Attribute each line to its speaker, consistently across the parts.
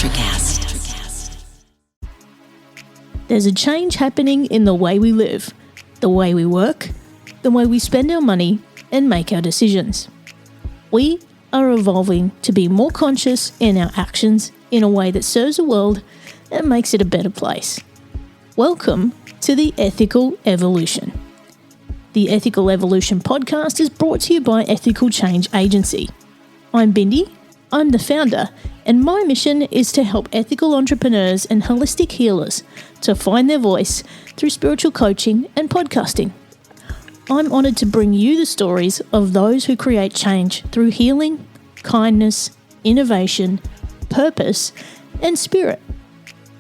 Speaker 1: Electrocast.
Speaker 2: There's a change happening in the way we live, the way we work, the way we spend our money and make our decisions. We are evolving to be more conscious in our actions in a way that serves the world and makes it a better place. Welcome to the Ethical Evolution. The Ethical Evolution podcast is brought to you by Ethical Change Agency. I'm Bindi, I'm the founder, and my mission is to help ethical entrepreneurs and holistic healers to find their voice through spiritual coaching and podcasting. I'm honoured to bring you the stories of those who create change through healing, kindness, innovation, purpose, and spirit.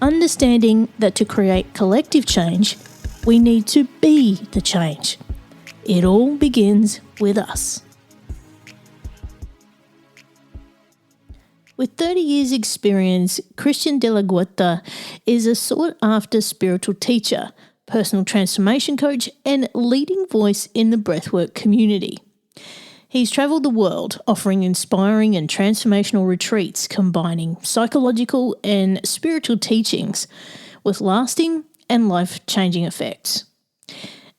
Speaker 2: Understanding that to create collective change, we need to be the change. It all begins with us. With 30 years' experience, Christian de la Huerta is a sought-after spiritual teacher, personal transformation coach, and leading voice in the breathwork community. He's travelled the world offering inspiring and transformational retreats combining psychological and spiritual teachings with lasting and life-changing effects.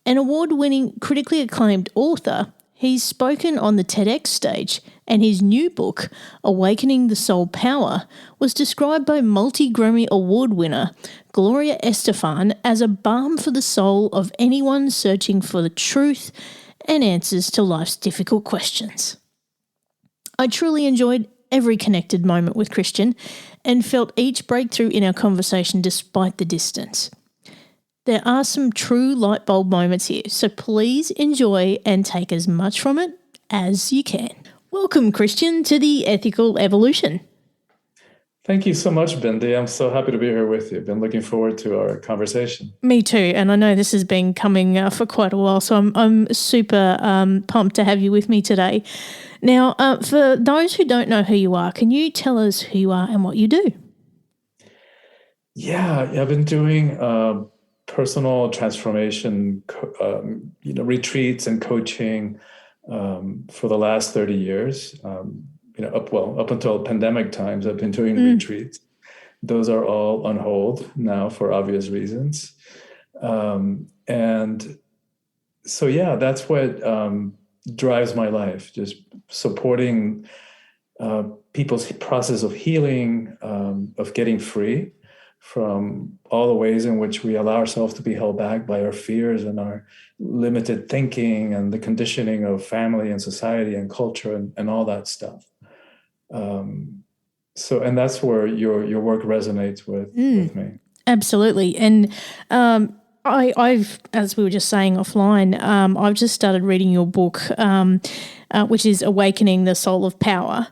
Speaker 2: An award-winning, critically acclaimed author, he's spoken on the TedX stage, and his new book, Awakening the Soul Power, was described by multi-Grammy Award winner Gloria Estefan as a balm for the soul of anyone searching for the truth and answers to life's difficult questions. I truly enjoyed every connected moment with Christian and felt each breakthrough in our conversation despite the distance. There are some true lightbulb moments here, so please enjoy and take as much from it as you can. Welcome, Christian, to the Ethical Evolution.
Speaker 3: Thank you so much, Bindi. I'm so happy to be here with you. Been looking forward to our conversation.
Speaker 2: Me too, and I know this has been coming for quite a while, so I'm super pumped to have you with me today. Now, for those who don't know who you are, can you tell us who you are and what you do?
Speaker 3: Yeah, I've been doing personal transformation, retreats and coaching for the last 30 years. Up until pandemic times, I've been doing retreats. Those are all on hold now for obvious reasons. And so, that's what drives my life, just supporting people's process of healing, of getting free from all the ways in which we allow ourselves to be held back by our fears and our limited thinking and the conditioning of family and society and culture and all that stuff. And that's where your work resonates with me.
Speaker 2: Absolutely. And I've, as we were just saying offline, I've just started reading your book, which is Awakening the Soul of Power.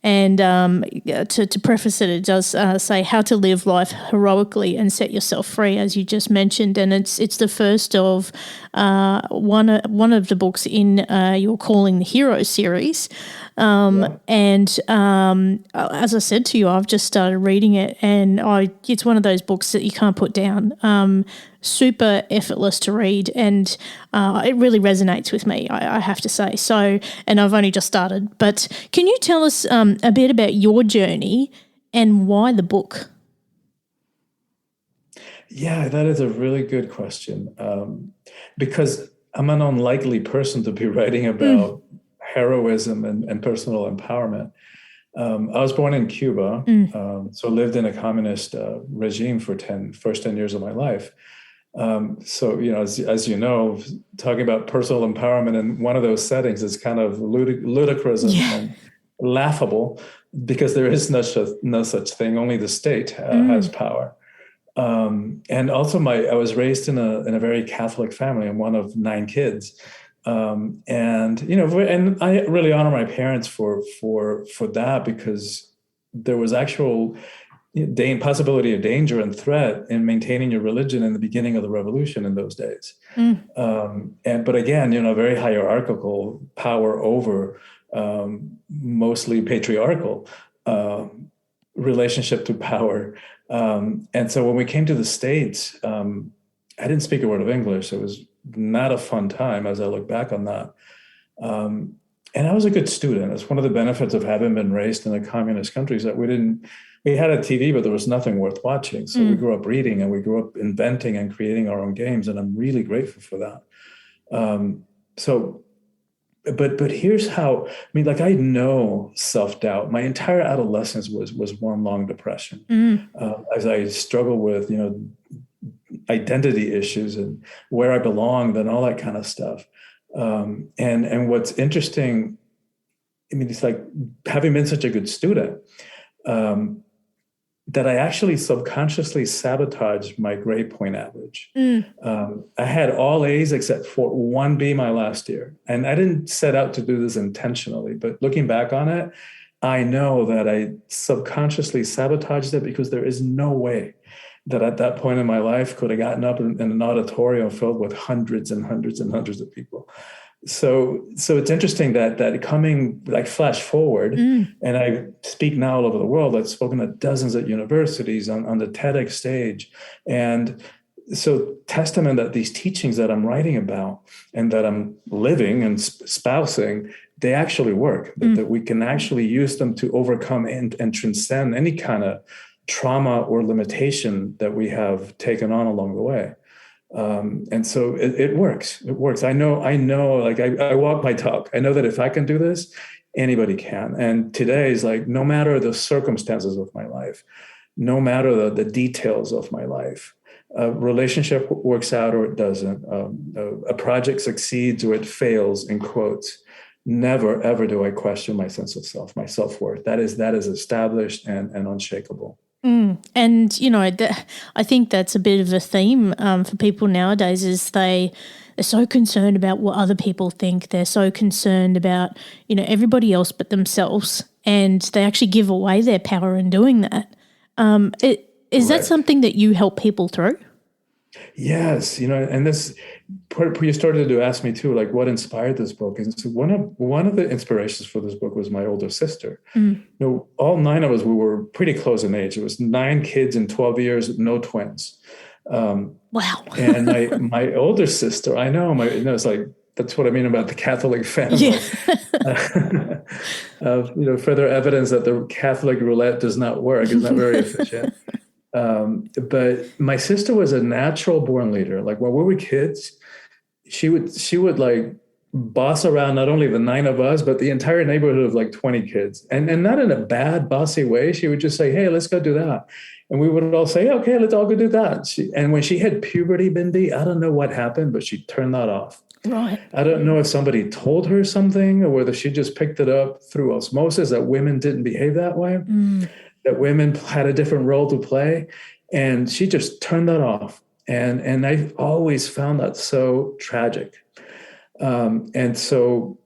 Speaker 2: And to preface it, it does say how to live life heroically and set yourself free, as you just mentioned. And it's the first of one of the books in your Calling the Hero series. And as I said to you, I've just started reading it, and it's one of those books that you can't put down. Super effortless to read, and it really resonates with me, I have to say. So, and I've only just started, but can you tell us a bit about your journey and why the book?
Speaker 3: Yeah, that is a really good question, because I'm an unlikely person to be writing about heroism and personal empowerment. I was born in Cuba, so lived in a communist regime for first 10 years of my life. So, as you know, talking about personal empowerment in one of those settings is kind of ludicrous and laughable, because there is no such thing. Only the state has power. And also I was raised in a very Catholic family. I'm one of 9 kids. And I really honor my parents for that, because there was actual possibility of danger and threat in maintaining your religion in the beginning of the revolution in those days. But again, very hierarchical power over mostly patriarchal relationship to power. And so when we came to the States, I didn't speak a word of English. It was not a fun time as I look back on that. And I was a good student. It's one of the benefits of having been raised in a communist country, is that we we had a TV, but there was nothing worth watching. So we grew up reading, and we grew up inventing and creating our own games. And I'm really grateful for that. But here's how, I mean, like, I know self-doubt. My entire adolescence was one long depression. As I struggled with, identity issues and where I belonged and all that kind of stuff. And what's interesting, I mean, it's like, having been such a good student, that I actually subconsciously sabotaged my grade point average. I had all A's except for one B my last year. And I didn't set out to do this intentionally, but looking back on it, I know that I subconsciously sabotaged it, because there is no way that at that point in my life could have gotten up in an auditorium filled with hundreds and hundreds and hundreds of people. So it's interesting that coming, like, flash forward, and I speak now all over the world. I've spoken at dozens of universities on the TedX stage. And so testament that these teachings that I'm writing about and that I'm living and espousing, they actually work, that we can actually use them to overcome and transcend any kind of trauma or limitation that we have taken on along the way. And so it works. It works. I know, like, I walk my talk. I know that if I can do this, anybody can. And today is like, no matter the circumstances of my life, no matter the details of my life, a relationship works out or it doesn't, a project succeeds or it fails, in quotes, never, ever do I question my sense of self, my self-worth. That is established and unshakable.
Speaker 2: And, I think that's a bit of a theme for people nowadays, is they're so concerned about what other people think. They're so concerned about, everybody else but themselves, and they actually give away their power in doing that. Is that something that you help people through?
Speaker 3: Yes, and this, you started to ask me too, like, what inspired this book. And so one of the inspirations for this book was my older sister. All 9 of us, we were pretty close in age. It was 9 kids in 12 years, no twins.
Speaker 2: Wow.
Speaker 3: And my older sister, I know, it's like, that's what I mean about the Catholic family. Further evidence that the Catholic roulette does not work. It's not very efficient. But my sister was a natural born leader. Like, when we were kids, she would like boss around not only the 9 of us, but the entire neighborhood of like 20 kids. And not in a bad, bossy way. She would just say, hey, let's go do that. And we would all say, okay, let's all go do that. And when she had puberty, Bindi, I don't know what happened, but she turned that off.
Speaker 2: Right.
Speaker 3: I don't know if somebody told her something or whether she just picked it up through osmosis, that women didn't behave that way, that women had a different role to play. And she just turned that off. And I've always found that so tragic. And so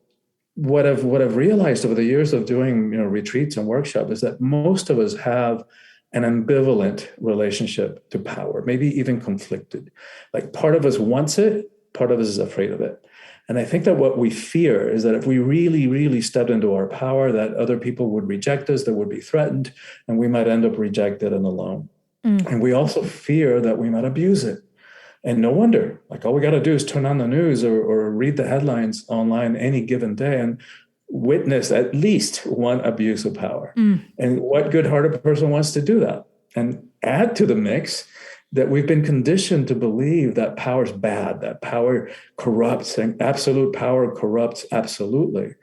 Speaker 3: what I've realized over the years of doing, retreats and workshops, is that most of us have an ambivalent relationship to power, maybe even conflicted. Like, part of us wants it, part of us is afraid of it. And I think that what we fear is that if we really, really stepped into our power, that other people would reject us, that would be threatened, and we might end up rejected and alone. And we also fear that we might abuse it. And no wonder, like, all we got to do is turn on the news or read the headlines online any given day and witness at least one abuse of power. And what good-hearted person wants to do that? And add to the mix that we've been conditioned to believe that power is bad, that power corrupts, and absolute power corrupts absolutely.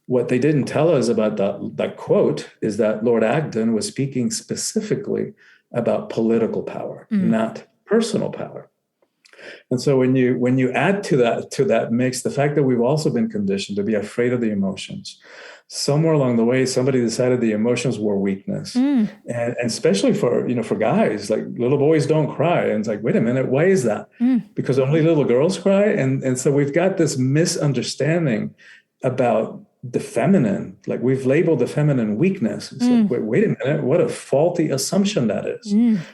Speaker 3: What they didn't tell us about that quote is that Lord Acton was speaking specifically about political power, not personal power. And so when you add to that mix the fact that we've also been conditioned to be afraid of the emotions, somewhere along the way somebody decided the emotions were weakness, and especially for guys, like, little boys don't cry, and it's like, wait a minute, why is that? Because only little girls cry, and so we've got this misunderstanding about the feminine. Like, we've labeled the feminine weakness. It's like, wait a minute, what a faulty assumption that is.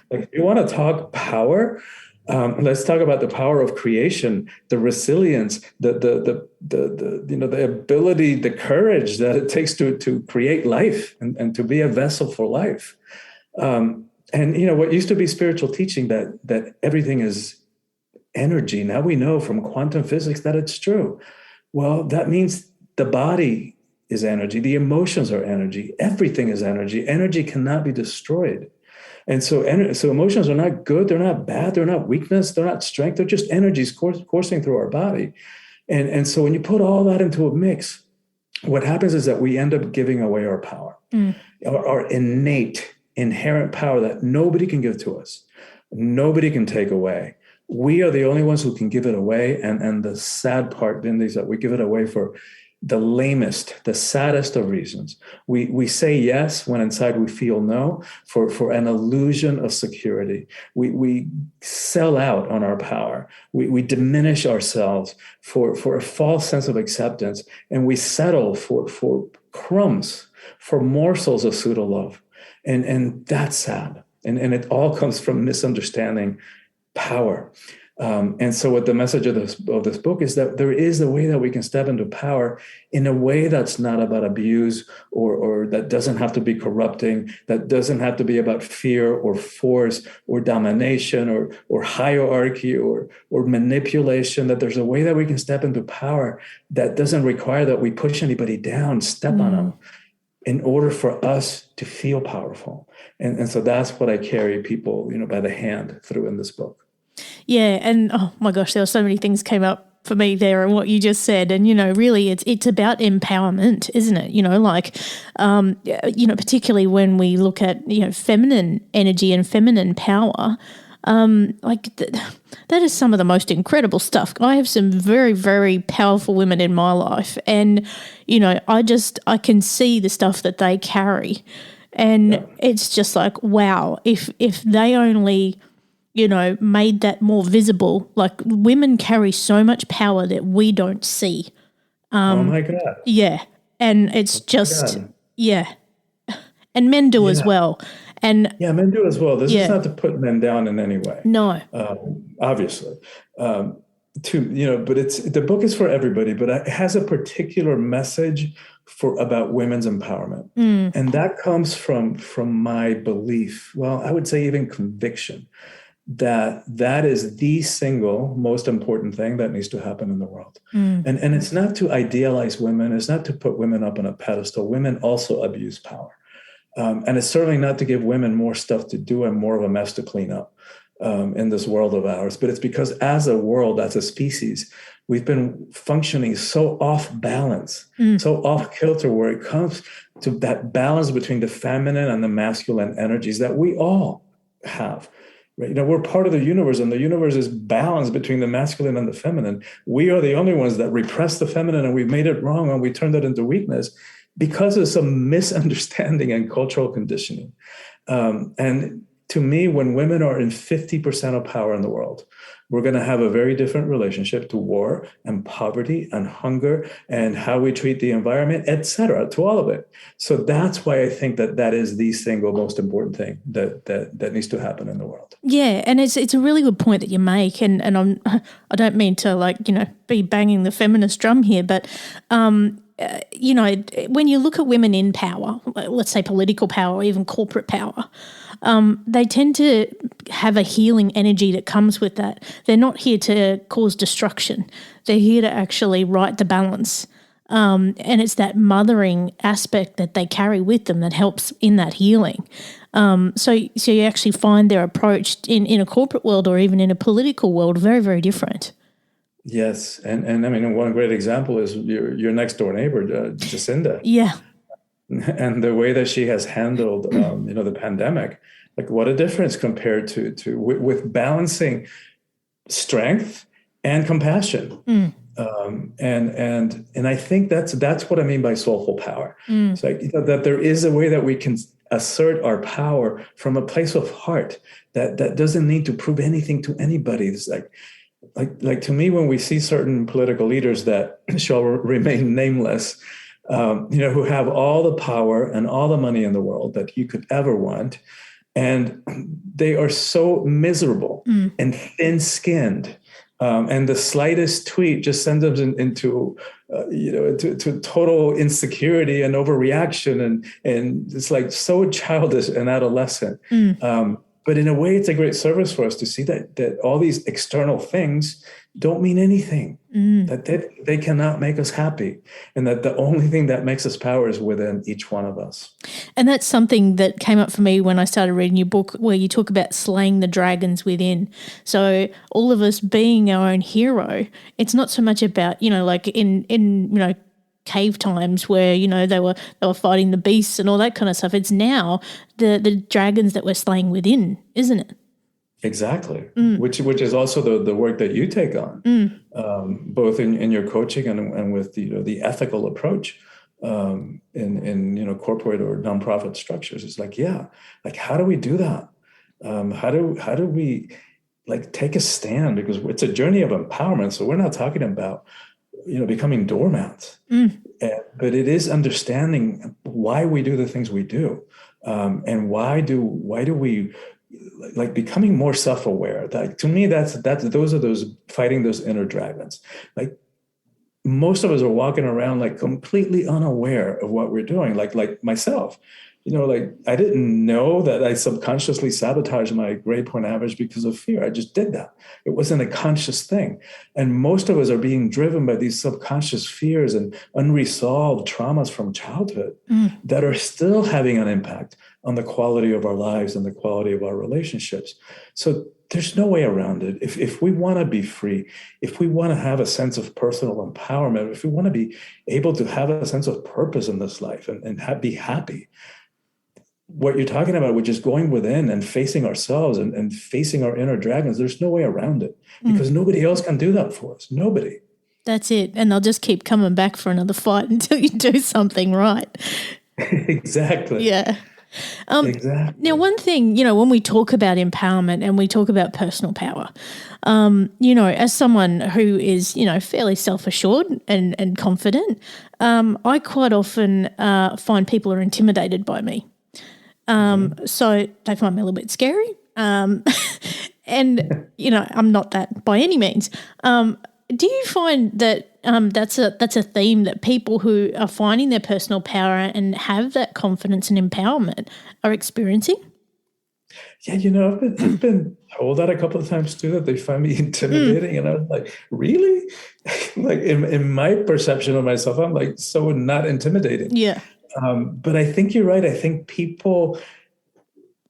Speaker 3: Like, if you want to talk power, let's talk about the power of creation, the resilience, the ability, the courage that it takes to create life and to be a vessel for life. And what used to be spiritual teaching, that everything is energy. Now we know from quantum physics that it's true. Well, that means the body is energy. The emotions are energy. Everything is energy. Energy cannot be destroyed. And so emotions are not good. They're not bad. They're not weakness. They're not strength. They're just energies coursing through our body. And so when you put all that into a mix, what happens is that we end up giving away our power, our innate, inherent power that nobody can give to us. Nobody can take away. We are the only ones who can give it away. And the sad part, Bindi, is that we give it away for the lamest, the saddest of reasons. We say yes when inside we feel no, for an illusion of security. We sell out on our power. We diminish ourselves for a false sense of acceptance, and we settle for crumbs, for morsels of pseudo love, and that's sad. And it all comes from misunderstanding power. And so what the message of this book is that there is a way that we can step into power in a way that's not about abuse or that doesn't have to be corrupting, that doesn't have to be about fear or force or domination or hierarchy or manipulation, that there's a way that we can step into power that doesn't require that we push anybody down, step on them, in order for us to feel powerful. And so that's what I carry people, by the hand through in this book.
Speaker 2: Yeah, and oh my gosh, there were so many things came up for me there and what you just said. And, really it's about empowerment, isn't it? Particularly when we look at, feminine energy and feminine power, that is some of the most incredible stuff. I have some very, very powerful women in my life, and, I can see the stuff that they carry. And it's just like, wow, if they only made that more visible. Like, women carry so much power that we don't see.
Speaker 3: Oh my God.
Speaker 2: Yeah. And it's and men do as well. And
Speaker 3: men do as well. This is not to put men down in any way.
Speaker 2: No.
Speaker 3: Obviously. But the book is for everybody, but it has a particular message about women's empowerment. And that comes from my belief. Well, I would say even conviction, that is the single most important thing that needs to happen in the world. And it's not to idealize women. It's not to put women up on a pedestal. Women also abuse power. And it's certainly not to give women more stuff to do and more of a mess to clean up in this world of ours. But it's because as a world, as a species, we've been functioning so off balance, so off kilter, where it comes to that balance between the feminine and the masculine energies that we all have. Right? We're part of the universe, and the universe is balanced between the masculine and the feminine. We are the only ones that repress the feminine, and we've made it wrong, and we turned it into weakness because of some misunderstanding and cultural conditioning. And to me, when women are in 50% of power in the world, we're going to have a very different relationship to war and poverty and hunger and how we treat the environment, et cetera, to all of it. So that's why I think that is the single most important thing that needs to happen in the world.
Speaker 2: Yeah, and it's a really good point that you make, and I don't mean to be banging the feminist drum here, but when you look at women in power, let's say political power or even corporate power, they tend to have a healing energy that comes with that. They're not here to cause destruction. They're here to actually right the balance. And it's that mothering aspect that they carry with them that helps in that healing. So you actually find their approach in a corporate world or even in a political world very, very different.
Speaker 3: Yes. And I mean, one great example is your next door neighbor, Jacinda.
Speaker 2: Yeah.
Speaker 3: And the way that she has handled, the pandemic, like what a difference compared to with balancing strength and compassion. And I think that's what I mean by soulful power. It's like, that there is a way that we can assert our power from a place of heart that doesn't need to prove anything to anybody. It's like to me, when we see certain political leaders that shall remain nameless, who have all the power and all the money in the world that you could ever want, and they are so miserable and thin-skinned, and the slightest tweet just sends them into total insecurity and overreaction, and it's like so childish and adolescent. But in a way, it's a great service for us to see that all these external things don't mean anything, that they cannot make us happy, and that the only thing that makes us power is within each one of us.
Speaker 2: And that's something that came up for me when I started reading your book, where you talk about slaying the dragons within. So all of us being our own hero, it's not so much about, like in cave times where, they were fighting the beasts and all that kind of stuff. It's now the dragons that we're slaying within, isn't it?
Speaker 3: Exactly, which is also the work that you take on, both in your coaching and with the ethical approach in corporate or nonprofit structures. It's like, how do we do that? How do we take a stand? Because it's a journey of empowerment. So we're not talking about becoming doormats, but it is understanding why we do the things we do, and why do we becoming more self-aware. To me, that's those fighting those inner dragons. Most of us are walking around completely unaware of what we're doing. Like myself, I didn't know that I subconsciously sabotaged my grade point average because of fear. I just did that. It wasn't a conscious thing. And most of us are being driven by these subconscious fears and unresolved traumas from childhood that are still having an impact on the quality of our lives and the quality of our relationships. So there's no way around it. If we want to be free, if we want to have a sense of personal empowerment, if we want to be able to have a sense of purpose in this life and be happy, what you're talking about, which is going within and facing ourselves and facing our inner dragons, there's no way around it, because nobody else can do that for us. Nobody.
Speaker 2: That's it. And they'll just keep coming back for another fight until you do something right.
Speaker 3: Exactly.
Speaker 2: Yeah.
Speaker 3: Exactly.
Speaker 2: Now, one thing, when we talk about empowerment and we talk about personal power, as someone who is, fairly self-assured and confident, I quite often find people are intimidated by me. So they find me a little bit scary. And, I'm not that by any means. Do you find that that's a theme that people who are finding their personal power and have that confidence and empowerment are experiencing?
Speaker 3: Yeah, I've been told that a couple of times too, that they find me intimidating, and I was like, really? in my perception of myself, I'm so not intimidating.
Speaker 2: Yeah.
Speaker 3: But I think you're right. I think people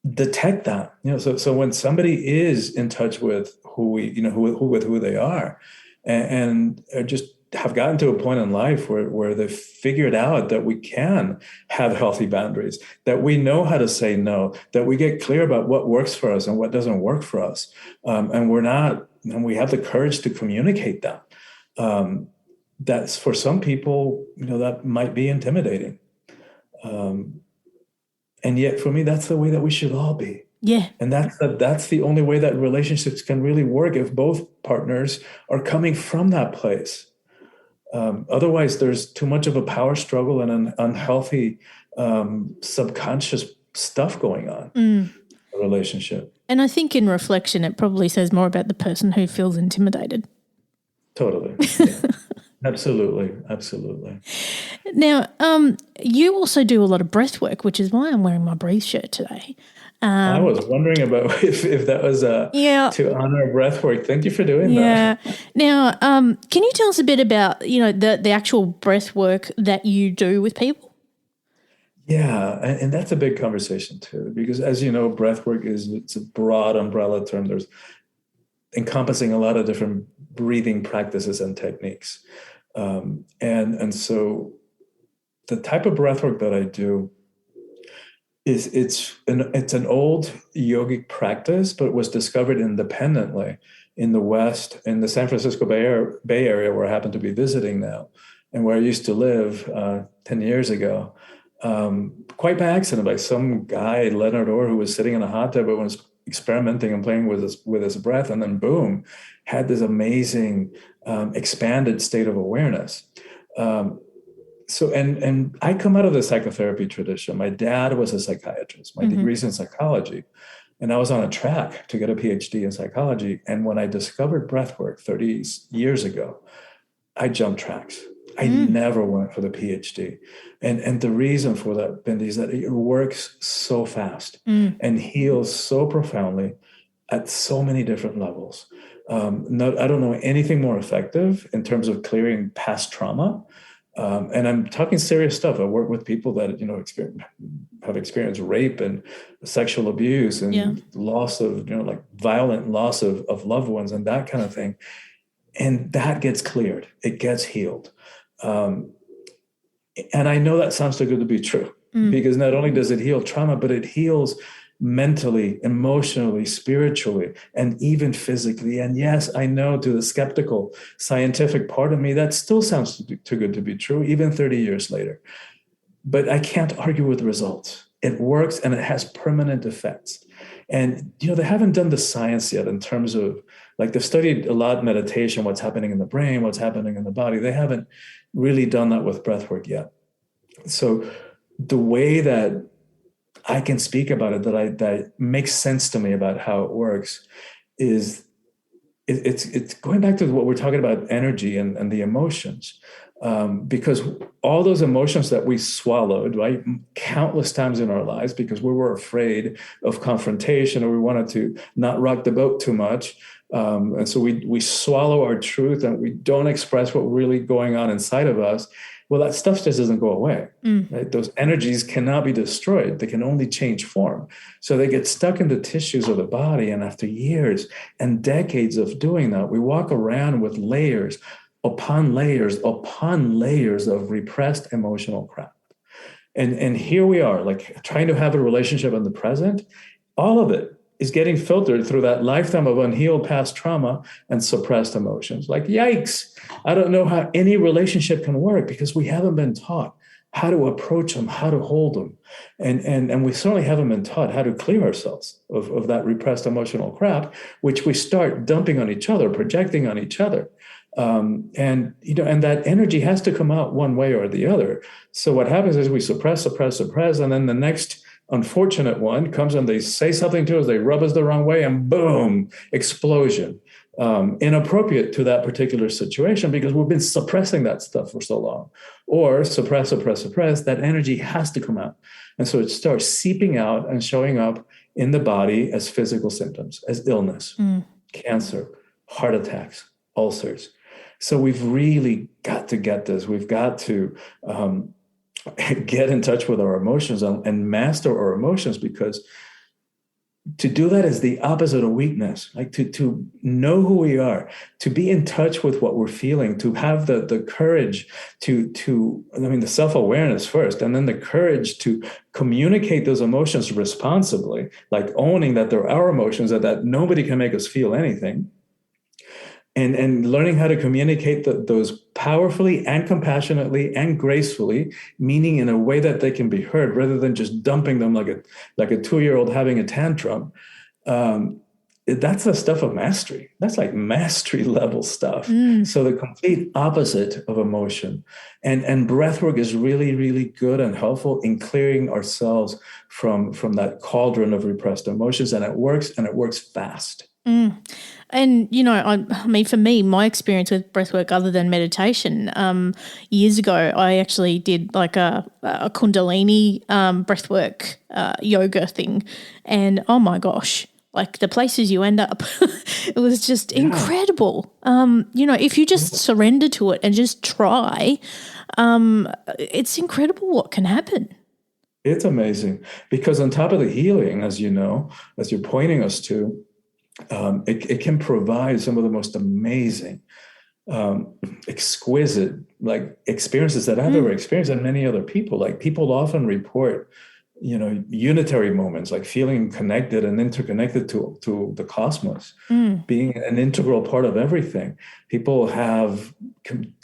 Speaker 3: detect that, so when somebody is in touch with who they are, and just have gotten to a point in life where they've figured out that we can have healthy boundaries, that we know how to say no, that we get clear about what works for us and what doesn't work for us, and we have the courage to communicate that. That's, for some people, that might be intimidating. And yet for me, that's the way that we should all be.
Speaker 2: Yeah.
Speaker 3: And that's the only way that relationships can really work, if both partners are coming from that place. Otherwise, there's too much of a power struggle and an unhealthy subconscious stuff going on in a relationship.
Speaker 2: And I think in reflection, it probably says more about the person who feels intimidated.
Speaker 3: Totally. Yeah. Absolutely.
Speaker 2: Now, you also do a lot of breath work, which is why I'm wearing my Breathe shirt today.
Speaker 3: I was wondering about if that was to honor breath work. Thank you for doing that.
Speaker 2: Now, can you tell us a bit about, the actual breath work that you do with people?
Speaker 3: Yeah, and that's a big conversation too, because as you know, breath work it's a broad umbrella term. There's encompassing a lot of different breathing practices and techniques. And so the type of breath work that I do it's an old yogic practice, but it was discovered independently in the West, in the San Francisco Bay Area, where I happen to be visiting now, and where I used to live 10 years ago, quite by accident, by some guy, Leonard Orr, who was sitting in a hot tub and was experimenting and playing with his breath, and then boom, had this amazing expanded state of awareness. So I come out of the psychotherapy tradition. My dad was a psychiatrist. My degree's in psychology. And I was on a track to get a PhD in psychology. And when I discovered breathwork 30 years ago, I jumped tracks. I never went for the PhD. And the reason for that, Bindi, is that it works so fast and heals so profoundly at so many different levels. I don't know anything more effective in terms of clearing past trauma. And I'm talking serious stuff. I work with people that, have experienced rape and sexual abuse and loss of, like violent loss of loved ones and that kind of thing. And that gets cleared. It gets healed. And I know that sounds too good to be true, because not only does it heal trauma, but it heals mentally, emotionally, spiritually, and even physically. And yes, I know, to the skeptical scientific part of me, that still sounds too good to be true, even 30 years later. But I can't argue with results. It works and it has permanent effects. And, they haven't done the science yet in terms of, like, they've studied a lot meditation, what's happening in the brain, what's happening in the body. They haven't really done that with breathwork yet. So the way that I can speak about it, that makes sense to me about how it works, is it's going back to what we're talking about, energy and the emotions. Because all those emotions that we swallowed, right, countless times in our lives, because we were afraid of confrontation, or we wanted to not rock the boat too much. And so we swallow our truth and we don't express what's really going on inside of us. Well, that stuff just doesn't go away. Right? Those energies cannot be destroyed. They can only change form. So they get stuck in the tissues of the body. And after years and decades of doing that, we walk around with layers upon layers upon layers of repressed emotional crap. And here we are, like, trying to have a relationship in the present. All of it is getting filtered through that lifetime of unhealed past trauma and suppressed emotions. Like, yikes, I don't know how any relationship can work, because we haven't been taught how to approach them, how to hold them. And we certainly haven't been taught how to clear ourselves of that repressed emotional crap, which we start dumping on each other, projecting on each other. And that energy has to come out one way or the other. So what happens is we suppress, and then the next unfortunate one comes and they say something to us, they rub us the wrong way, and boom, explosion. Inappropriate to that particular situation, because we've been suppressing that stuff for so long. Or suppress, that energy has to come out. And so it starts seeping out and showing up in the body as physical symptoms, as illness, cancer, heart attacks, ulcers. So we've really got to get this. We've got to get in touch with our emotions and master our emotions, because to do that is the opposite of weakness. Like, to know who we are, to be in touch with what we're feeling, to have the courage the self-awareness first, and then the courage to communicate those emotions responsibly, like owning that they're our emotions and that nobody can make us feel anything. And learning how to communicate those powerfully and compassionately and gracefully, meaning in a way that they can be heard, rather than just dumping them like a 2-year-old having a tantrum. That's the stuff of mastery. That's like mastery level stuff. So the complete opposite of emotion. And breathwork is really, really good and helpful in clearing ourselves from that cauldron of repressed emotions. And it works fast.
Speaker 2: And, I mean, for me, my experience with breathwork, other than meditation, years ago, I actually did like a Kundalini breathwork yoga thing. And oh my gosh, like the places you end up, it was just incredible. If you just surrender to it and just try, it's incredible what can happen.
Speaker 3: It's amazing, because on top of the healing, as you're pointing us to, it can provide some of the most amazing, exquisite, like, experiences that I've ever experienced, and many other people. Like, people often report, unitary moments, like feeling connected and interconnected to the cosmos, being an integral part of everything. People have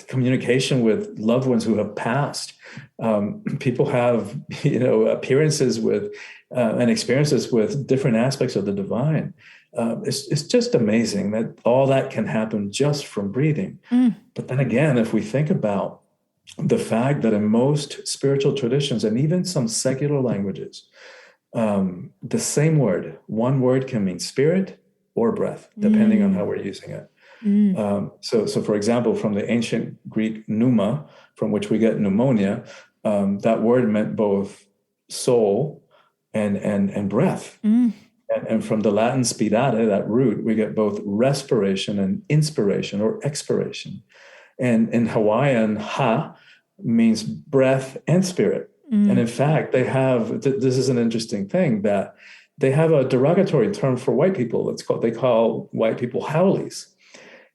Speaker 3: communication with loved ones who have passed. People have, appearances with and experiences with different aspects of the divine. It's just amazing that all that can happen just from breathing. But then again, if we think about the fact that in most spiritual traditions, and even some secular languages, the same word, one word, can mean spirit or breath, depending on how we're using it. So for example, from the ancient Greek pneuma, from which we get pneumonia, that word meant both soul and breath. And from the Latin spirare, that root, we get both respiration and inspiration or expiration. And in Hawaiian, ha means breath and spirit. And in fact, they have, this is an interesting thing, that they have a derogatory term for white people. They call white people howlies.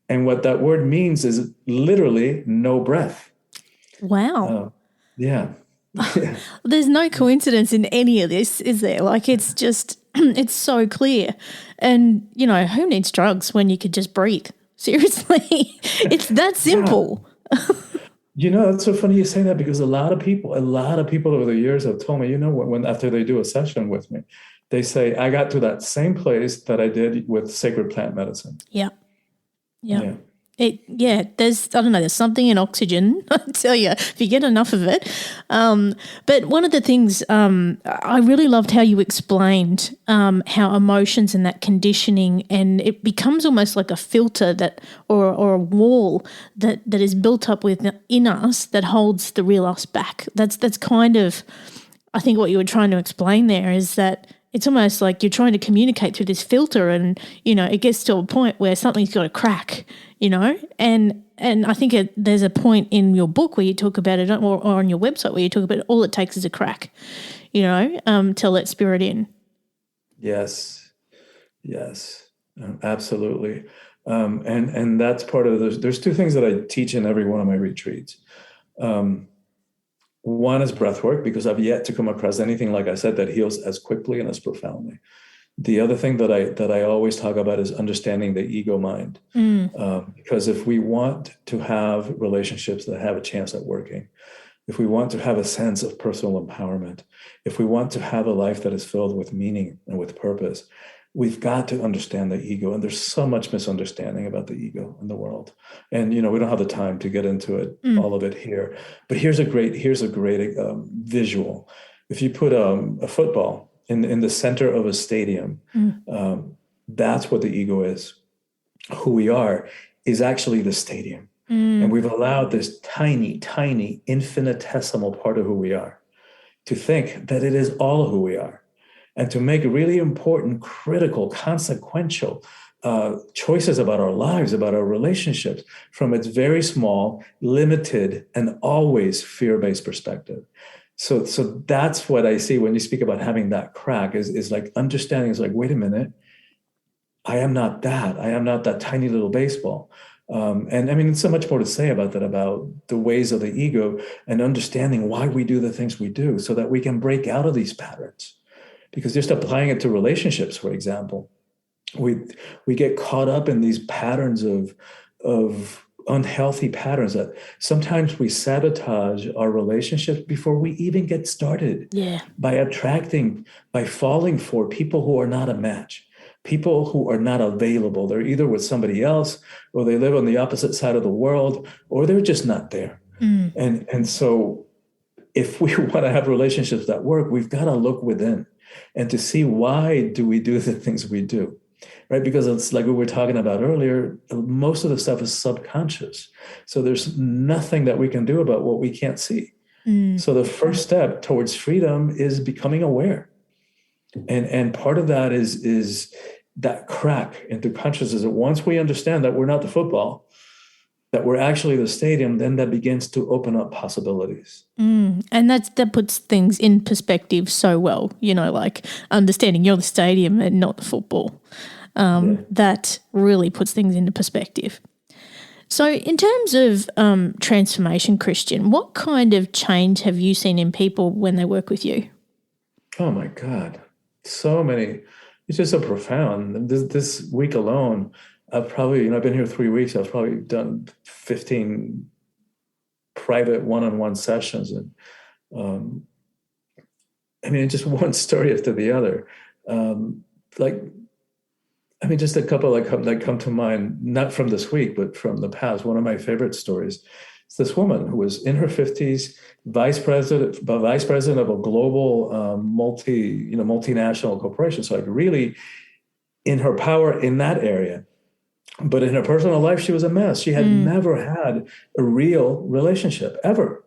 Speaker 3: And what that word means is literally no breath.
Speaker 2: Wow.
Speaker 3: Yeah.
Speaker 2: There's no coincidence in any of this, is there? Like, it's just, it's so clear. And, you know, who needs drugs when you could just breathe? Seriously, it's that simple.
Speaker 3: You know, it's so funny you say that, because a lot of people over the years have told me, you know, when after they do a session with me, they say, I got to that same place that I did with sacred plant medicine.
Speaker 2: Yeah. There's, I don't know, there's something in oxygen, I tell you, if you get enough of it. But one of the things, I really loved how you explained how emotions and that conditioning, and it becomes almost like a filter that, or a wall that is built up within us that holds the real us back. That's kind of, I think what you were trying to explain there is that it's almost like you're trying to communicate through this filter, and, you know, it gets to a point where something's got to crack, you know, and I think there's a point in your book where you talk about it, or on your website where you talk about it, all it takes is a crack, you know, to let spirit in.
Speaker 3: Yes, absolutely. And that's part of there's two things that I teach in every one of my retreats. One is breath work, because I've yet to come across anything, like I said, that heals as quickly and as profoundly. The other thing that I always talk about is understanding the ego mind. Because if we want to have relationships that have a chance at working, if we want to have a sense of personal empowerment, if we want to have a life that is filled with meaning and with purpose, we've got to understand the ego. And there's so much misunderstanding about the ego in the world. And, you know, we don't have the time to get into it, all of it here. But here's a great visual. If you put a football in the center of a stadium, that's what the ego is. Who we are is actually the stadium. And we've allowed this tiny, tiny, infinitesimal part of who we are to think that it is all of who we are, and to make really important, critical, consequential choices about our lives, about our relationships, from its very small, limited, and always fear-based perspective. So that's what I see when you speak about having that crack, is like understanding is like, wait a minute, I am not that. I am not that tiny little baseball. And I mean, there's so much more to say about that, about the ways of the ego, and understanding why we do the things we do, so that we can break out of these patterns. Because just applying it to relationships, for example, we get caught up in these patterns of unhealthy patterns that sometimes we sabotage our relationships before we even get started. By falling for people who are not a match, people who are not available. They're either with somebody else, or they live on the opposite side of the world, or they're just not there. And so if we want to have relationships that work, we've got to look within and to see, why do we do the things we do, right? Because it's like we were talking about earlier, most of the stuff is subconscious. So there's nothing that we can do about what we can't see. So the first step towards freedom is becoming aware. And part of that is that crack into consciousness. That once we understand that we're not the football, that we're actually the stadium, then that begins to open up possibilities.
Speaker 2: And that puts things in perspective so well, you know, like understanding you're the stadium and not the football. That really puts things into perspective. So in terms of transformation, Christian, what kind of change have you seen in people when they work with you?
Speaker 3: Oh my God, so many. It's just so profound. This week alone, I've probably, I've been here 3 weeks. I've probably done 15 private one-on-one sessions. And just one story after the other. Just a couple that come to mind, not from this week, but from the past. One of my favorite stories is this woman who was in her 50s, vice president of a global multinational corporation. So really in her power in that area. But in her personal life, she was a mess. She had never had a real relationship ever.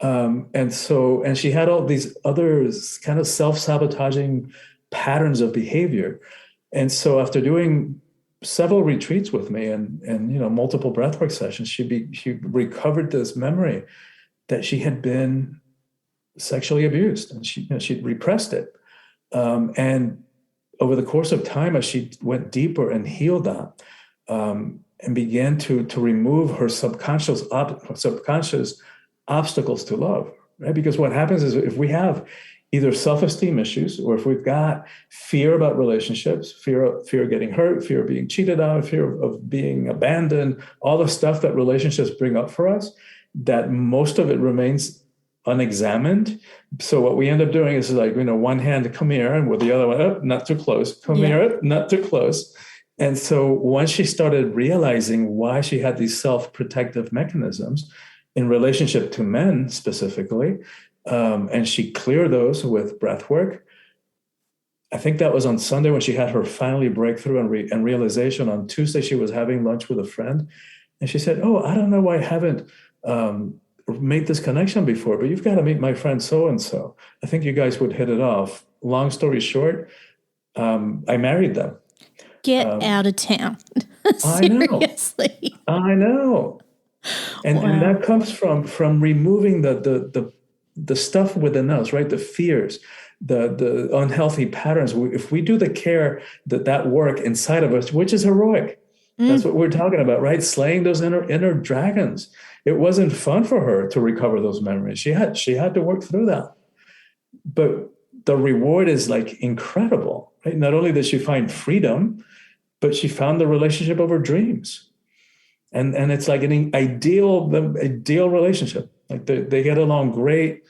Speaker 3: And she had all these other kind of self-sabotaging patterns of behavior. And so after doing several retreats with me and multiple breathwork sessions, she recovered this memory that she had been sexually abused, and she'd repressed it. And over the course of time, as she went deeper and healed that, and began to remove her subconscious obstacles to love, right? Because what happens is if we have either self-esteem issues, or if we've got fear about relationships, fear of getting hurt, fear of being cheated on, fear of being abandoned, all the stuff that relationships bring up for us, that most of it remains unexamined. So what we end up doing is like, one hand, come here, and with the other one, oh, not too close, come here, not too close. And so once she started realizing why she had these self-protective mechanisms in relationship to men specifically, and she cleared those with breath work. I think that was on Sunday when she had her finally breakthrough and realization. On Tuesday, she was having lunch with a friend, and she said, "Oh, I don't know why I haven't made this connection before, but you've got to meet my friend so-and-so. I think you guys would hit it off." Long story short, I married them.
Speaker 2: Get out of town.
Speaker 3: Seriously. I know. And that comes from removing the stuff within us, right? The fears, the unhealthy patterns. If we do the care, that work inside of us, which is heroic, that's what we're talking about, right? Slaying those inner dragons. It wasn't fun for her to recover those memories. She had to work through that. But the reward is like incredible, right? Not only did she find freedom, but she found the relationship of her dreams. And it's like an ideal relationship. Like they get along great.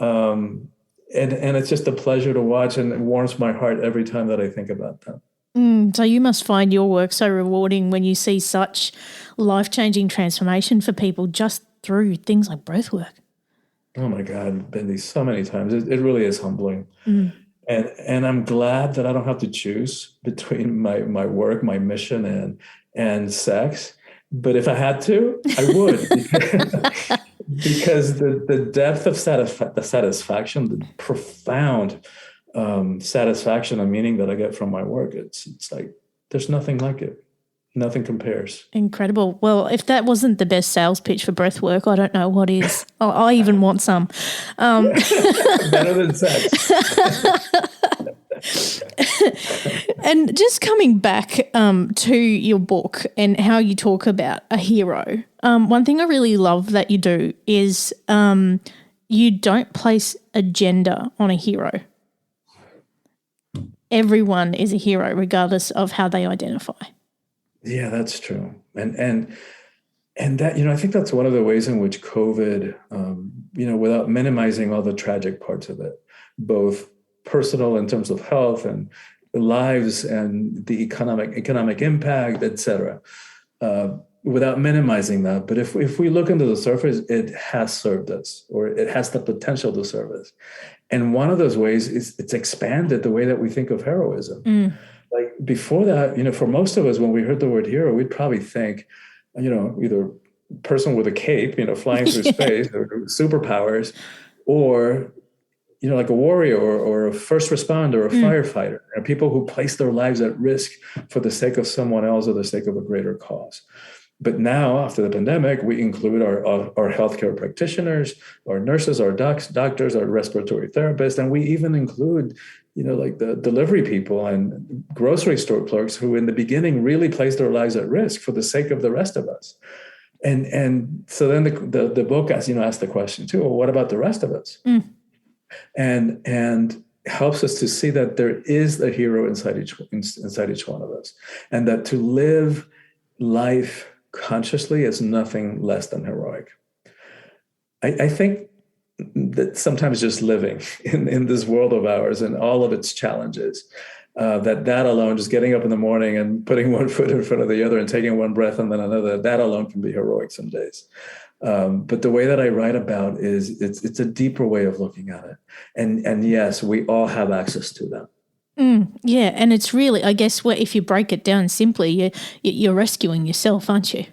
Speaker 3: And it's just a pleasure to watch, and it warms my heart every time that I think about that.
Speaker 2: So you must find your work so rewarding when you see such life-changing transformation for people just through things like breath work.
Speaker 3: Oh my God, Bendy, so many times. It really is humbling. And I'm glad that I don't have to choose between my work, my mission, and sex. But if I had to, I would. Because the depth of satisfaction, the profound satisfaction and meaning that I get from my work, it's like there's nothing like it. Nothing compares.
Speaker 2: Incredible. Well, if that wasn't the best sales pitch for breath work, I don't know what is. I even want some.
Speaker 3: Better than sex.
Speaker 2: And just coming back to your book and how you talk about a hero, one thing I really love that you do is you don't place a gender on a hero. Everyone is a hero regardless of how they identify.
Speaker 3: Yeah, that's true. And that, I think that's one of the ways in which COVID, without minimizing all the tragic parts of it, both personal in terms of health and lives and the economic impact, et cetera, without minimizing that. But if we look under the surface, it has served us, or it has the potential to serve us. And one of those ways is it's expanded the way that we think of heroism. Like before that, for most of us, when we heard the word hero, we'd probably think, either person with a cape, flying through space, or superpowers, or, like a warrior or a first responder or a firefighter, people who place their lives at risk for the sake of someone else or the sake of a greater cause. But now, after the pandemic, we include our healthcare practitioners, our nurses, our doctors, our respiratory therapists, and we even include, like the delivery people and grocery store clerks who in the beginning really placed their lives at risk for the sake of the rest of us. And so then the book asks the question too, well, what about the rest of us? And helps us to see that there is a hero inside each one of us, and that to live life consciously is nothing less than heroic. I think that sometimes just living in this world of ours and all of its challenges, that alone, just getting up in the morning and putting one foot in front of the other and taking one breath and then another, that alone can be heroic some days. But the way that I write about is it's a deeper way of looking at it. And yes, we all have access to that.
Speaker 2: Yeah, and it's really, I guess, if you break it down simply, you're rescuing yourself, aren't you?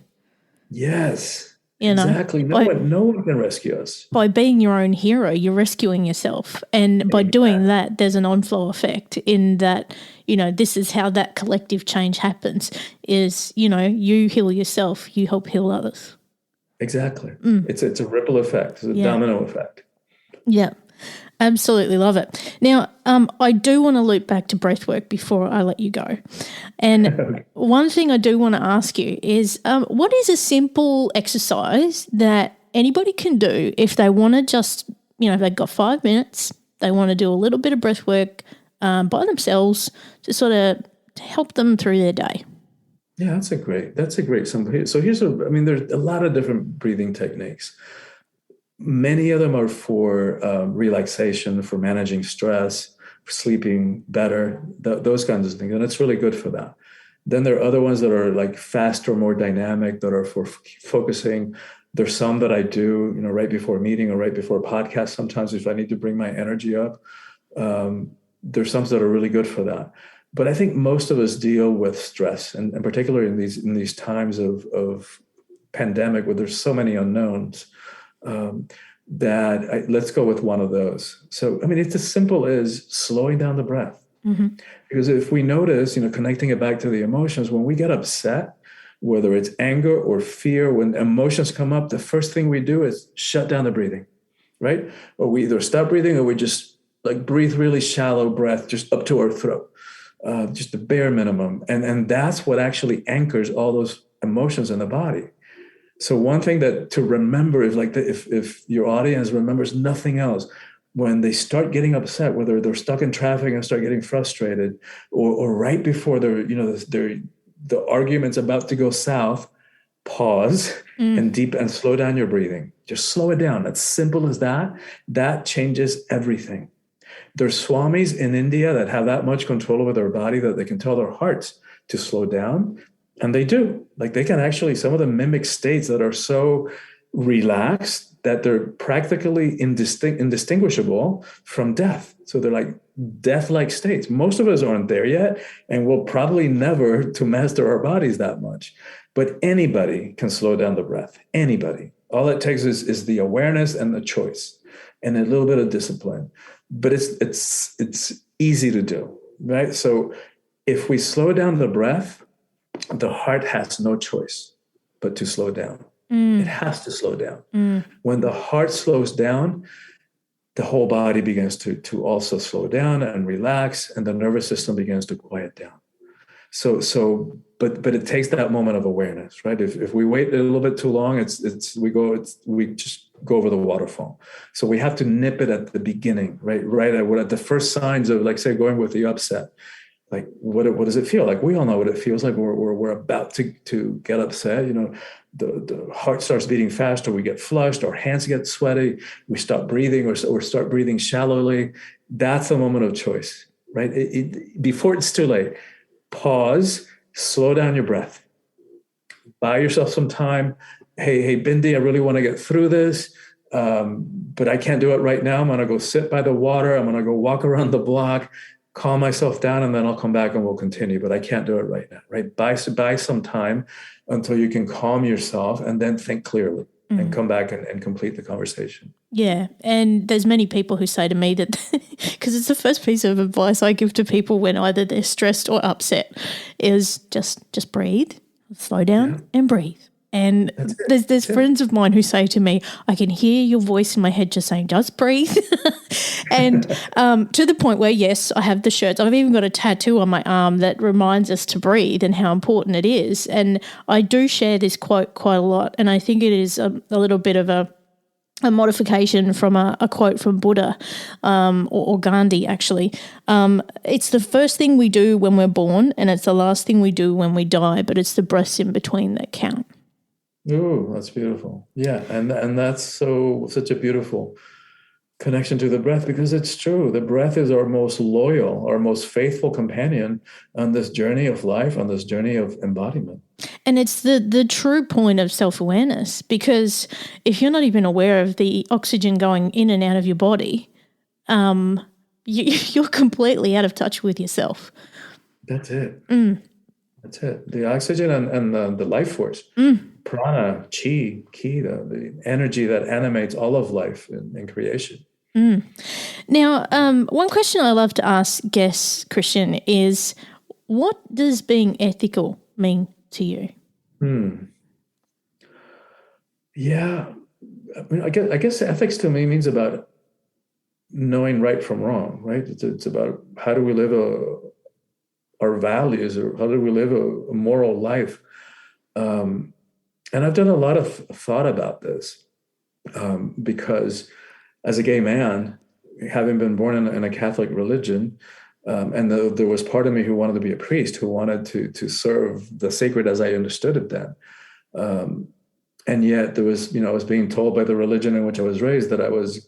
Speaker 3: Yes. Exactly. No one can rescue us.
Speaker 2: By being your own hero, you're rescuing yourself. And by doing that, there's an on-flow effect in that, this is how that collective change happens is, you heal yourself, you help heal others.
Speaker 3: Exactly. It's a ripple effect. It's a domino effect.
Speaker 2: Yeah. Absolutely love it. Now, I do want to loop back to breathwork before I let you go. And one thing I do want to ask you is what is a simple exercise that anybody can do if they want to just, if they've got 5 minutes, they want to do a little bit of breathwork by themselves to sort of help them through their day?
Speaker 3: Yeah, that's a great simple. So there's a lot of different breathing techniques. Many of them are for relaxation, for managing stress, for sleeping better, those kinds of things. And it's really good for that. Then there are other ones that are like faster, more dynamic, that are for focusing. There's some that I do, right before a meeting or right before a podcast. Sometimes if I need to bring my energy up, there's some that are really good for that. But I think most of us deal with stress, and particularly in these times of pandemic where there's so many unknowns. Let's go with one of those. So, it's as simple as slowing down the breath. Mm-hmm. Because if we notice, connecting it back to the emotions, when we get upset, whether it's anger or fear, when emotions come up, the first thing we do is shut down the breathing, right? Or we either stop breathing or we just breathe really shallow breath just up to our throat, just the bare minimum. And that's what actually anchors all those emotions in the body. So one thing that to remember is if your audience remembers nothing else, when they start getting upset, whether they're stuck in traffic and start getting frustrated, or right before the argument's about to go south, pause and slow down your breathing. Just slow it down. As simple as that. That changes everything. There's swamis in India that have that much control over their body that they can tell their hearts to slow down. And they do. They can actually, some of them mimic states that are so relaxed that they're practically indistinguishable from death. So they're like death-like states. Most of us aren't there yet, and we'll probably never to master our bodies that much. But anybody can slow down the breath. Anybody. All it takes is the awareness and the choice and a little bit of discipline. But it's easy to do, right? So if we slow down the breath, the heart has no choice but to slow down. It has to slow down. When the heart slows down, the whole body begins to also slow down and relax, and the nervous system begins to quiet down. But it takes that moment of awareness, right? If we wait a little bit too long, we just go over the waterfall. So we have to nip it at the beginning, right? Right at the first signs of, say, going with the upset. What does it feel like? We all know what it feels like. We're about to get upset. The heart starts beating faster. We get flushed. Our hands get sweaty. We stop breathing or start breathing shallowly. That's a moment of choice, right? Before it's too late, pause, slow down your breath. Buy yourself some time. Hey, Bindi, I really want to get through this, but I can't do it right now. I'm going to go sit by the water. I'm going to go walk around the block, calm myself down, and then I'll come back and we'll continue. But I can't do it right now, right? Buy some time until you can calm yourself and then think clearly and come back and complete the conversation.
Speaker 2: Yeah, and there's many people who say to me that, because it's the first piece of advice I give to people when either they're stressed or upset, is just breathe, slow down and breathe. And there's friends of mine who say to me, I can hear your voice in my head just saying, just breathe. And to the point where, yes, I have the shirts. I've even got a tattoo on my arm that reminds us to breathe and how important it is. And I do share this quote quite a lot. And I think it is a little bit of a modification from a quote from Buddha or Gandhi, actually. It's the first thing we do when we're born, and it's the last thing we do when we die, but it's the breaths in between that count.
Speaker 3: Oh, that's beautiful. Yeah, and that's such a beautiful connection to the breath, because it's true. The breath is our most loyal, our most faithful companion on this journey of life, on this journey of embodiment.
Speaker 2: And it's the true point of self-awareness, because if you're not even aware of the oxygen going in and out of your body, you're completely out of touch with yourself.
Speaker 3: That's it. That's it. The oxygen and the life force, prana, chi, ki, the energy that animates all of life in creation.
Speaker 2: Now, one question I love to ask guests, Christian, is what does being ethical mean to you?
Speaker 3: Yeah, I mean, I guess ethics to me means about knowing right from wrong, right? It's about how do we live our values, or how do we live a moral life? And I've done a lot of thought about this because as a gay man, having been born in a Catholic religion, and there was part of me who wanted to be a priest, who wanted to serve the sacred as I understood it then. And yet there was, I was being told by the religion in which I was raised that I was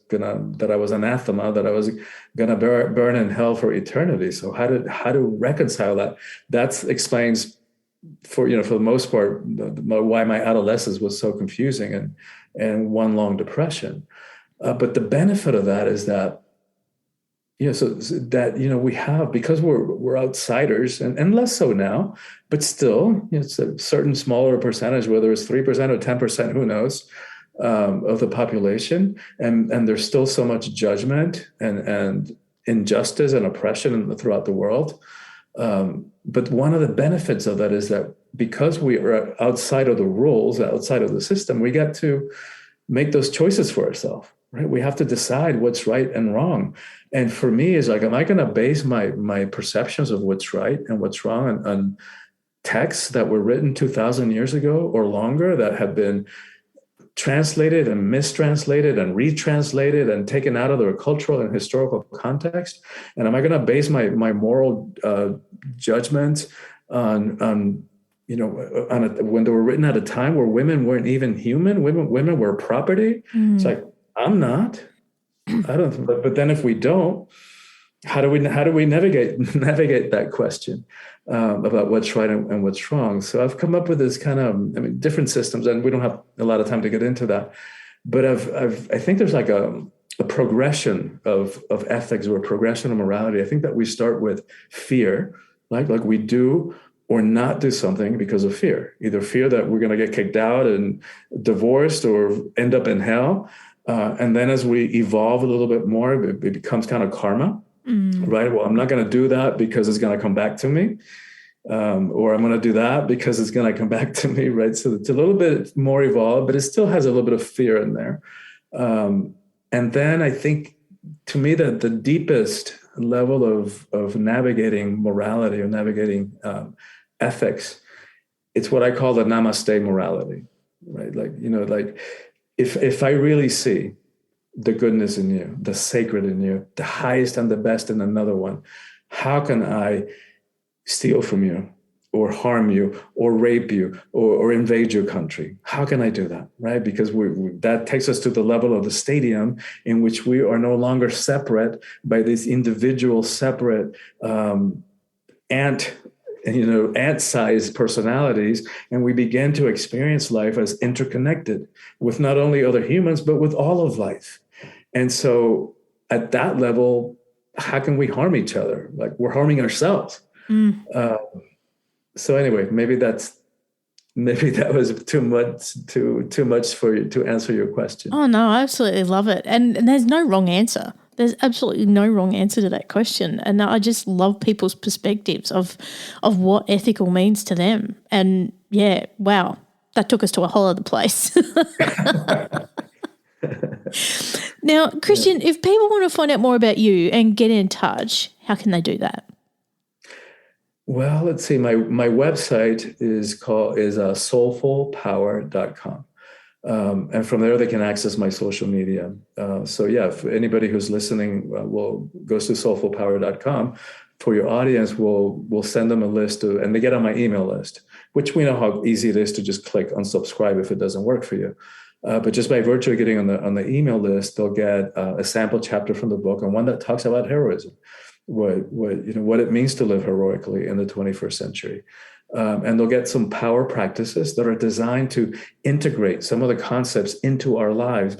Speaker 3: anathema, that I was gonna burn in hell for eternity. So how to reconcile that? That explains for the most part why my adolescence was so confusing and one long depression. But the benefit of that is that so that we have, because we're outsiders, and less so now, but still it's a certain smaller percentage, whether it's 3% or 10%, who knows, of the population, and there's still so much judgment and injustice and oppression throughout the world. But one of the benefits of that is that because we are outside of the rules, outside of the system, we get to make those choices for ourselves. Right? We have to decide what's right and wrong. And for me, it's like, am I going to base my perceptions of what's right and what's wrong on texts that were written 2,000 years ago or longer, that have been translated and mistranslated and retranslated and taken out of their cultural and historical context? And am I going to base my moral judgment on when they were written at a time where women weren't even human, women were property? It's like, I'm not. I don't. But then if we don't, how do we navigate that question about what's right and what's wrong? So I've come up with this kind of, different systems, and we don't have a lot of time to get into that. But I think there's like a progression of ethics, or a progression of morality. I think that we start with fear, like we do or not do something because of fear, either fear that we're going to get kicked out and divorced or end up in hell. And then as we evolve a little bit more, it becomes kind of karma, right? Well, I'm not going to do that because it's going to come back to me. Or I'm going to do that because it's going to come back to me, right? So it's a little bit more evolved, but it still has a little bit of fear in there. And then I think, to me, that the deepest level of navigating morality or navigating ethics, it's what I call the namaste morality, right? If I really see the goodness in you, the sacred in you, the highest and the best in another one, how can I steal from you or harm you or rape you or invade your country? How can I do that, right? Because that takes us to the level of the stadium in which we are no longer separate by these individual separate ant-sized personalities, and we begin to experience life as interconnected with not only other humans, but with all of life. And so at that level, how can we harm each other? Like, we're harming ourselves. So anyway, maybe that was too much for you to answer your question.
Speaker 2: Oh, no, I absolutely love it. And there's no wrong answer. There's absolutely no wrong answer to that question. And I just love people's perspectives of what ethical means to them. And yeah, wow, that took us to a whole other place. Now, Christian, if people want to find out more about you and get in touch, how can they do that?
Speaker 3: Well, let's see. My website is soulfulpower.com. And from there, they can access my social media. So yeah, if anybody who's listening goes to soulfulpower.com, for your audience, we'll send them a list and they get on my email list, which we know how easy it is to just click unsubscribe if it doesn't work for you. But just by virtue of getting on the email list, they'll get a sample chapter from the book, and one that talks about heroism, what it means to live heroically in the 21st century. And they'll get some power practices that are designed to integrate some of the concepts into our lives,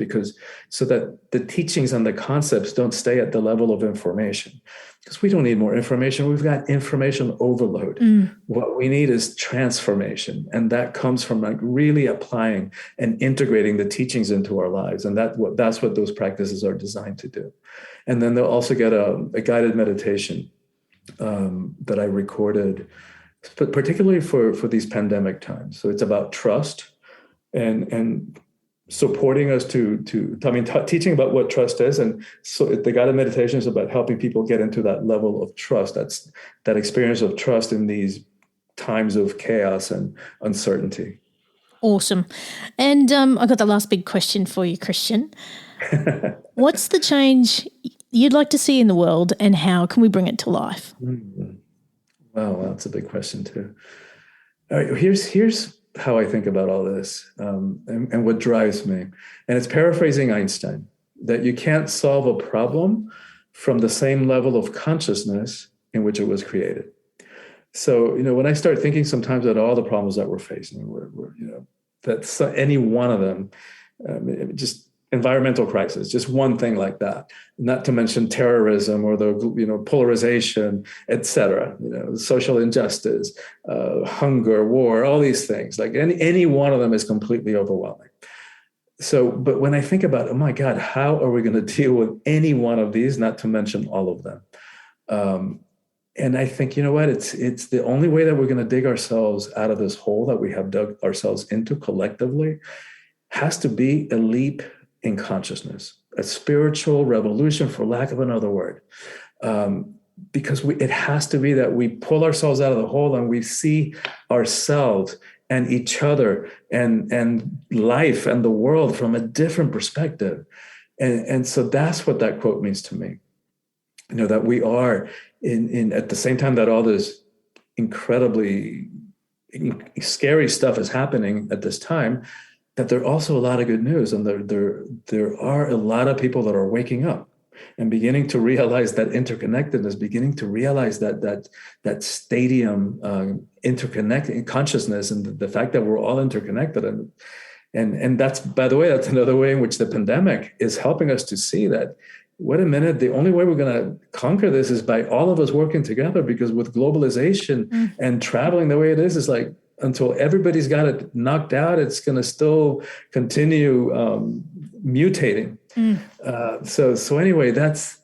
Speaker 3: so that the teachings and the concepts don't stay at the level of information. Because we don't need more information. We've got information overload. What we need is transformation. And that comes from like really applying and integrating the teachings into our lives. And that's what those practices are designed to do. And then they'll also get a guided meditation that I recorded, particularly for these pandemic times. So it's about trust and supporting us teaching about what trust is. And so the guided meditation is about helping people get into that level of trust. That's that experience of trust in these times of chaos and uncertainty.
Speaker 2: Awesome. And I got the last big question for you, Christian. What's the change you'd like to see in the world, and how can we bring it to life?
Speaker 3: Wow, that's a big question too. All right, here's how I think about all this and what drives me. And it's paraphrasing Einstein, that you can't solve a problem from the same level of consciousness in which it was created. So, when I start thinking sometimes about all the problems that we're facing, that's any one of them, just environmental crisis, just one thing like that, not to mention terrorism or the polarization, et cetera, social injustice, hunger, war, all these things, like any one of them is completely overwhelming. So, but when I think about, oh my God, how are we going to deal with any one of these, not to mention all of them? And I think, you know what, it's the only way that we're going to dig ourselves out of this hole that we have dug ourselves into collectively has to be a leap in consciousness, a spiritual revolution, for lack of another word. Because it has to be that we pull ourselves out of the hole and we see ourselves and each other and life and the world from a different perspective. And so that's what that quote means to me. That we are in at the same time that all this incredibly scary stuff is happening at this time, that there are also a lot of good news, and there are a lot of people that are waking up and beginning to realize that interconnectedness, beginning to realize that stadium interconnected consciousness, and the fact that we're all interconnected, and that's, by the way, that's another way in which the pandemic is helping us to see that. Wait a minute, the only way we're going to conquer this is by all of us working together, because with globalization and traveling the way it is like, until everybody's got it knocked out, it's going to still continue mutating. So anyway, that's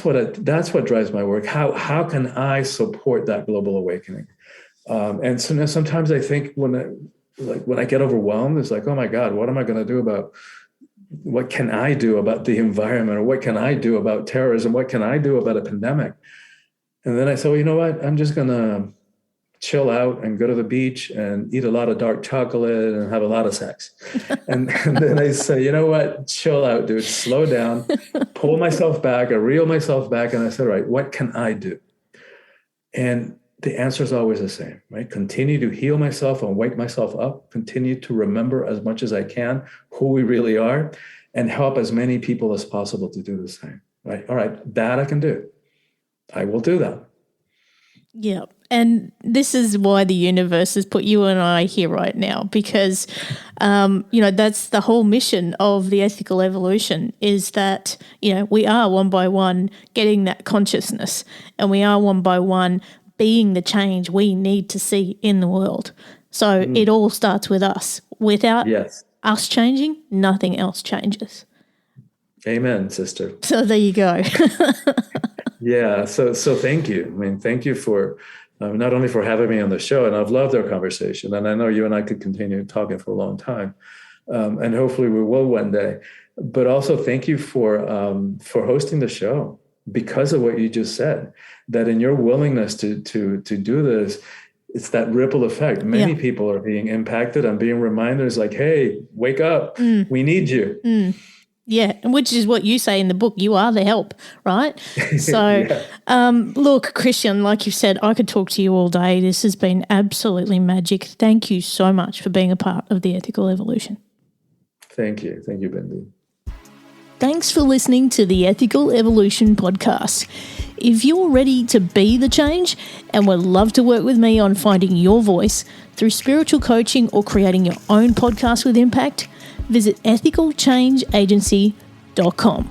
Speaker 3: what drives my work. How can I support that global awakening? And so now sometimes I think when I get overwhelmed, it's like, oh my God, what am I going to do about? What can I do about the environment, or what can I do about terrorism? What can I do about a pandemic? And then I say, well, you know what? I'm just going to chill out and go to the beach and eat a lot of dark chocolate and have a lot of sex. And then I say, you know what? Chill out, dude. Slow down, pull myself back, I reel myself back. And I said, right, what can I do? And the answer is always the same, right? Continue to heal myself and wake myself up, continue to remember as much as I can who we really are, and help as many people as possible to do the same, right? All right, that I can do. I will do that.
Speaker 2: Yeah. And this is why the universe has put you and I here right now, because, that's the whole mission of the ethical evolution, is that, we are one by one getting that consciousness, and we are one by one being the change we need to see in the world. So it all starts with us. Without us changing, nothing else changes.
Speaker 3: Amen, sister.
Speaker 2: So there you go.
Speaker 3: Yeah. So thank you. I mean, thank you for not only for having me on the show, and I've loved our conversation, and I know you and I could continue talking for a long time, and hopefully we will one day. But also thank you for hosting the show, because of what you just said, that in your willingness to do this, it's that ripple effect. Many people are being impacted and being reminders like, hey, wake up. We need you.
Speaker 2: Yeah, which is what you say in the book. You are the help, right? So, look, Christian, like you said, I could talk to you all day. This has been absolutely magic. Thank you so much for being a part of the Ethical Evolution.
Speaker 3: Thank you. Thank you, Bendy.
Speaker 2: Thanks for listening to the Ethical Evolution podcast. If you're ready to be the change and would love to work with me on finding your voice through spiritual coaching or creating your own podcast with impact, visit ethicalchangeagency.com.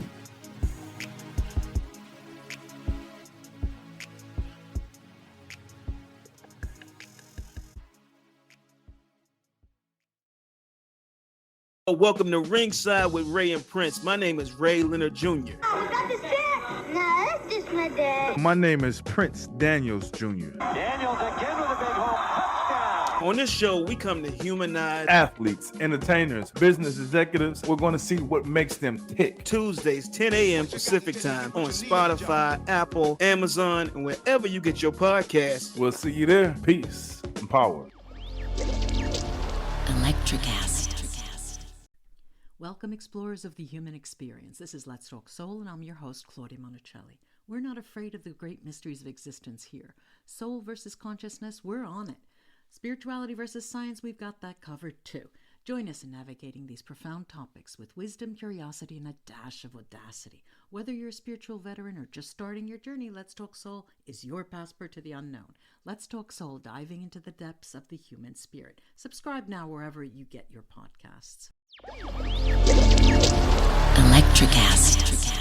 Speaker 1: Welcome to Ringside with Ray and Prince. My name is Ray Leonard Jr.
Speaker 4: Oh, is that the shit? No, that's just my dad.
Speaker 5: My name is Prince Daniels Jr.
Speaker 6: Daniels again with a big home touchdown.
Speaker 1: On this show, we come to humanize
Speaker 5: Athletes, entertainers, business executives. We're going to see what makes them tick.
Speaker 1: Tuesdays, 10 a.m. Pacific time on Spotify, Apple, Amazon, and wherever you get your podcasts.
Speaker 5: We'll see you there. Peace and power.
Speaker 7: Electricast. Welcome, explorers of the human experience. This is Let's Talk Soul, and I'm your host, Claudia Monticelli. We're not afraid of the great mysteries of existence here. Soul versus consciousness, we're on it. Spirituality versus science, we've got that covered too. Join us in navigating these profound topics with wisdom, curiosity, and a dash of audacity. Whether you're a spiritual veteran or just starting your journey, Let's Talk Soul is your passport to the unknown. Let's Talk Soul, diving into the depths of the human spirit. Subscribe now wherever you get your podcasts. Electricast.